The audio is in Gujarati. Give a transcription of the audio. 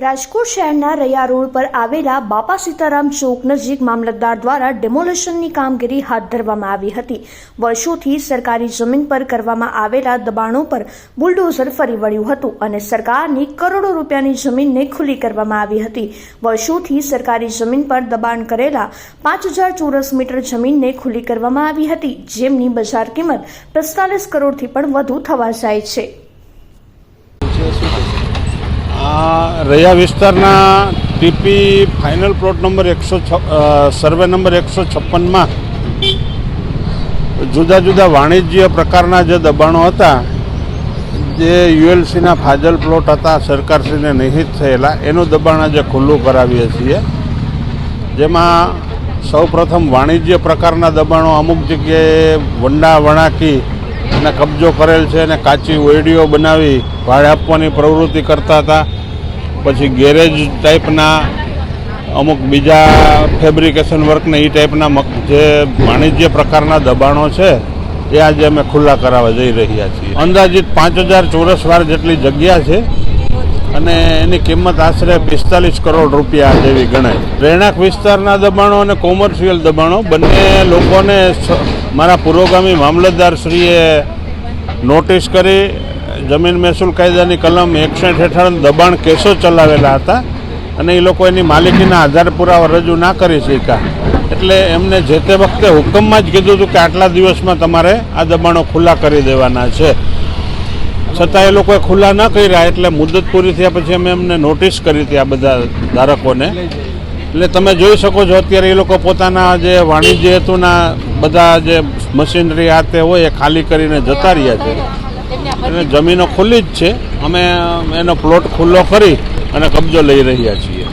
રાજકોટ શહેરના રૈયા રોડ પર આવેલા બાપા સીતારામ ચોક નજીક મામલતદાર દ્વારા ડેમોલેશનની કામગીરી હાથ ધરવામાં આવી હતી। વર્ષોથી સરકારી જમીન પર કરવામાં આવેલા દબાણો પર બુલડોઝર ફરી વળ્યું હતું અને સરકારની કરોડો રૂપિયાની જમીનને ખુલ્લી કરવામાં આવી હતી। વર્ષોથી સરકારી જમીન પર દબાણ કરેલા 5000 ચોરસ મીટર જમીનને ખુલ્લી કરવામાં આવી હતી, જેમની બજાર કિંમત 45 કરોડથી પણ વધુ થવા જાય છે। રૈયા વિસ્તારના TP final plot number survey number 156માં જુદા જુદા વાણિજ્ય પ્રકારના જે દબાણો હતા, જે યુએલસીના ફાજલ પ્લોટ હતા સરકારશ્રીને નિહિત થયેલા, એનું દબાણ આજે ખુલ્લું કરાવીએ છીએ। જેમાં સૌપ્રથમ વાણિજ્ય પ્રકારના દબાણો અમુક જગ્યાએ વંડા વણાકી અને કબજો કરેલ છે અને કાચી ઓયડીઓ બનાવી ભાડે આપવાની પ્રવૃત્તિ કરતા હતા। પછી ગેરેજ ટાઈપના અમુક બીજા ફેબ્રિકેશન વર્કને એ ટાઈપના જે વાણિજ્ય પ્રકારના દબાણો છે એ આજે અમે ખુલ્લા કરાવવા જઈ રહ્યા છીએ। અંદાજિત 5000 ચોરસ વાર જેટલી જગ્યા છે અને એની કિંમત આશરે 45 કરોડ રૂપિયા જેવી ગણાય। રહેણાંક વિસ્તારના દબાણો અને કોમર્શિયલ દબાણો બંને લોકોને મારા પુરોગામી મામલતદારશ્રીએ નોટિસ કરી જમીન મહેસૂલ કાયદાની કલમ 61 હેઠળ દબાણ કેસો ચલાવેલા હતા અને એ લોકો એની માલિકીના આધાર પુરાવા રજૂ ના કરી શક્યા, એટલે એમને જે તે વખતે હુકમમાં જ કીધું હતું કે આટલા દિવસમાં તમારે આ દબાણો ખુલ્લા કરી દેવાના છે। છતાં એ લોકોએ ખુલ્લા ન કર્યા, એટલે મુદત પૂરી થયા પછી અમે એમને નોટિસ કરી હતી આ બધા ધારકોને। એટલે તમે જોઈ શકો છો અત્યારે એ લોકો પોતાના જે વાણિજ્ય હેતુના બધા જે મશીનરી આ તે હોય એ ખાલી કરીને જતા રહ્યા છે અને જમીનો ખુલ્લી જ છે। અમે એનો પ્લોટ ખુલ્લો કરી અને કબજો લઈ રહ્યા છીએ।